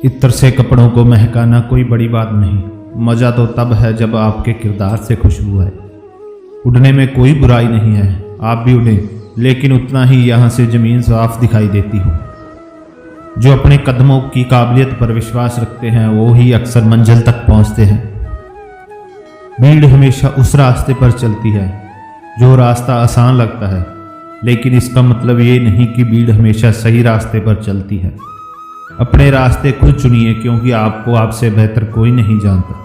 इत्र से कपड़ों को महकाना कोई बड़ी बात नहीं, मज़ा तो तब है जब आपके किरदार से खुशबू है। उड़ने में कोई बुराई नहीं है, आप भी उड़ें, लेकिन उतना ही यहाँ से ज़मीन साफ दिखाई देती हो। जो अपने कदमों की काबिलियत पर विश्वास रखते हैं वो ही अक्सर मंजिल तक पहुँचते हैं। भीड़ हमेशा उस रास्ते पर चलती है जो रास्ता आसान लगता है, लेकिन इसका मतलब ये नहीं कि भीड़ हमेशा सही रास्ते पर चलती है। अपने रास्ते खुद चुनिए, क्योंकि आपको आपसे बेहतर कोई नहीं जानता।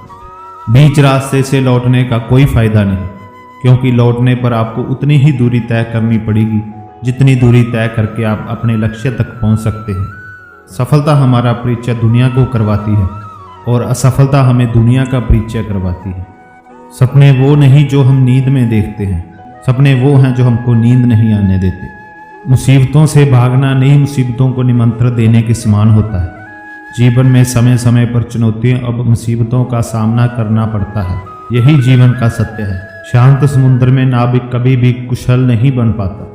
बीच रास्ते से लौटने का कोई फायदा नहीं, क्योंकि लौटने पर आपको उतनी ही दूरी तय करनी पड़ेगी जितनी दूरी तय करके आप अपने लक्ष्य तक पहुंच सकते हैं। सफलता हमारा परिचय दुनिया को करवाती है और असफलता हमें दुनिया का परिचय करवाती है। सपने वो नहीं जो हम नींद में देखते हैं, सपने वो हैं जो हमको नींद नहीं आने देते। मुसीबतों से भागना नई मुसीबतों को निमंत्रण देने के समान होता है। जीवन में समय समय पर चुनौतियों और मुसीबतों का सामना करना पड़ता है, यही जीवन का सत्य है। शांत समुद्र में नाविक कभी भी कुशल नहीं बन पाता।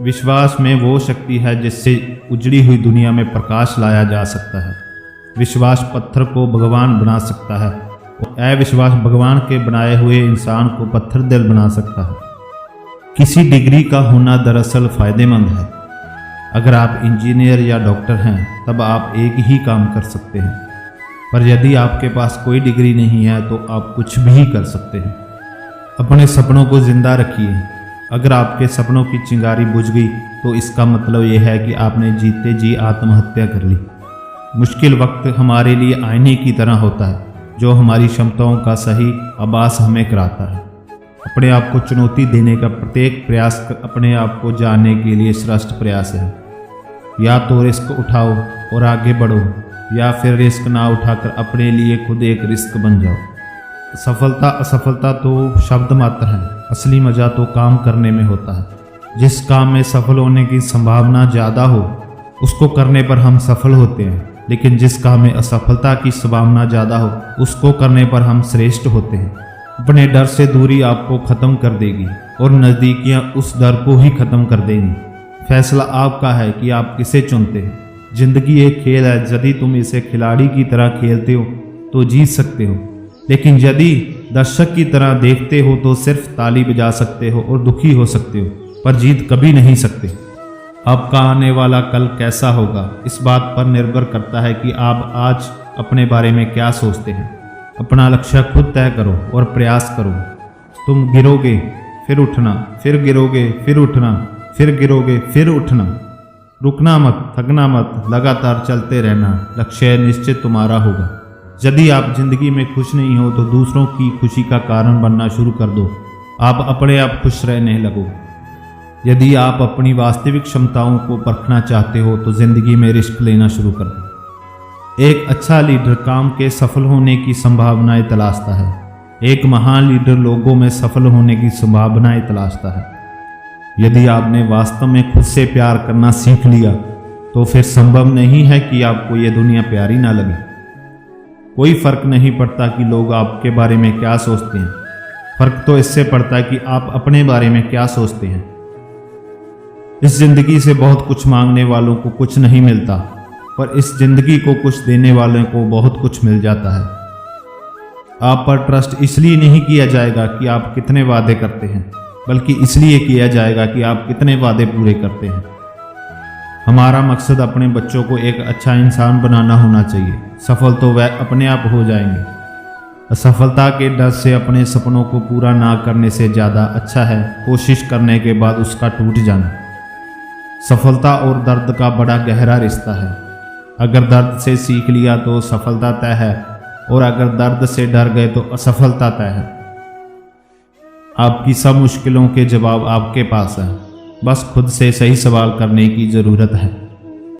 विश्वास में वो शक्ति है जिससे उजड़ी हुई दुनिया में प्रकाश लाया जा सकता है। विश्वास पत्थर को भगवान बना सकता है और अविश्वास भगवान के बनाए हुए इंसान को पत्थर दिल बना सकता है। किसी डिग्री का होना दरअसल फायदेमंद है। अगर आप इंजीनियर या डॉक्टर हैं तब आप एक ही काम कर सकते हैं, पर यदि आपके पास कोई डिग्री नहीं है तो आप कुछ भी कर सकते हैं। अपने सपनों को जिंदा रखिए। अगर आपके सपनों की चिंगारी बुझ गई तो इसका मतलब यह है कि आपने जीते जी आत्महत्या कर ली। मुश्किल वक्त हमारे लिए आईने की तरह होता है, जो हमारी क्षमताओं का सही आभास हमें कराता है। अपने आप को चुनौती देने का प्रत्येक प्रयास अपने आप को जानने के लिए श्रेष्ठ प्रयास है। या तो रिस्क उठाओ और आगे बढ़ो, या फिर रिस्क ना उठाकर अपने लिए खुद एक रिस्क बन जाओ। सफलता असफलता तो शब्द मात्र है, असली मजा तो काम करने में होता है। जिस काम में सफल होने की संभावना ज़्यादा हो उसको करने पर हम सफल होते हैं, लेकिन जिस काम में असफलता की संभावना ज़्यादा हो उसको करने पर हम श्रेष्ठ होते हैं। अपने डर से दूरी आपको ख़त्म कर देगी और नज़दीकियाँ उस डर को ही ख़त्म कर देंगी। फैसला आपका है कि आप किसे चुनते हैं। जिंदगी एक खेल है, यदि तुम इसे खिलाड़ी की तरह खेलते हो तो जीत सकते हो, लेकिन यदि दर्शक की तरह देखते हो तो सिर्फ ताली बजा सकते हो और दुखी हो सकते हो, पर जीत कभी नहीं सकते। आपका आने वाला कल कैसा होगा इस बात पर निर्भर करता है कि आप आज अपने बारे में क्या सोचते हैं। अपना लक्ष्य खुद तय करो और प्रयास करो। तुम गिरोगे फिर उठना, फिर गिरोगे फिर उठना, फिर गिरोगे फिर उठना। रुकना मत, थकना मत, लगातार चलते रहना। लक्ष्य निश्चित तुम्हारा होगा। यदि आप जिंदगी में खुश नहीं हो तो दूसरों की खुशी का कारण बनना शुरू कर दो। आप अपने आप खुश रहने लगो। यदि आप अपनी वास्तविक क्षमताओं को परखना चाहते हो तो जिंदगी में रिस्क लेना शुरू कर दो। एक अच्छा लीडर काम के सफल होने की संभावनाएं तलाशता है। एक महान लीडर लोगों में सफल होने की संभावनाएं तलाशता है। यदि आपने वास्तव में खुद से प्यार करना सीख लिया तो फिर संभव नहीं है कि आपको ये दुनिया प्यारी ना लगे। कोई फर्क नहीं पड़ता कि लोग आपके बारे में क्या सोचते हैं, फर्क तो इससे पड़ता है कि आप अपने बारे में क्या सोचते हैं। इस जिंदगी से बहुत कुछ मांगने वालों को कुछ नहीं मिलता, पर इस जिंदगी को कुछ देने वालों को बहुत कुछ मिल जाता है। आप पर ट्रस्ट इसलिए नहीं किया जाएगा कि आप कितने वादे करते हैं, बल्कि इसलिए किया जाएगा कि आप कितने वादे पूरे करते हैं। हमारा मकसद अपने बच्चों को एक अच्छा इंसान बनाना होना चाहिए। सफल तो वह अपने आप हो जाएंगे। असफलता के डर से अपने सपनों को पूरा ना करने से ज़्यादा अच्छा है कोशिश करने के बाद उसका टूट जाना। सफलता और दर्द का बड़ा गहरा रिश्ता है। अगर दर्द से सीख लिया तो सफलता तय है, और अगर दर्द से डर गए तो असफलता तय है। आपकी सब मुश्किलों के जवाब आपके पास है, बस खुद से सही सवाल करने की ज़रूरत है।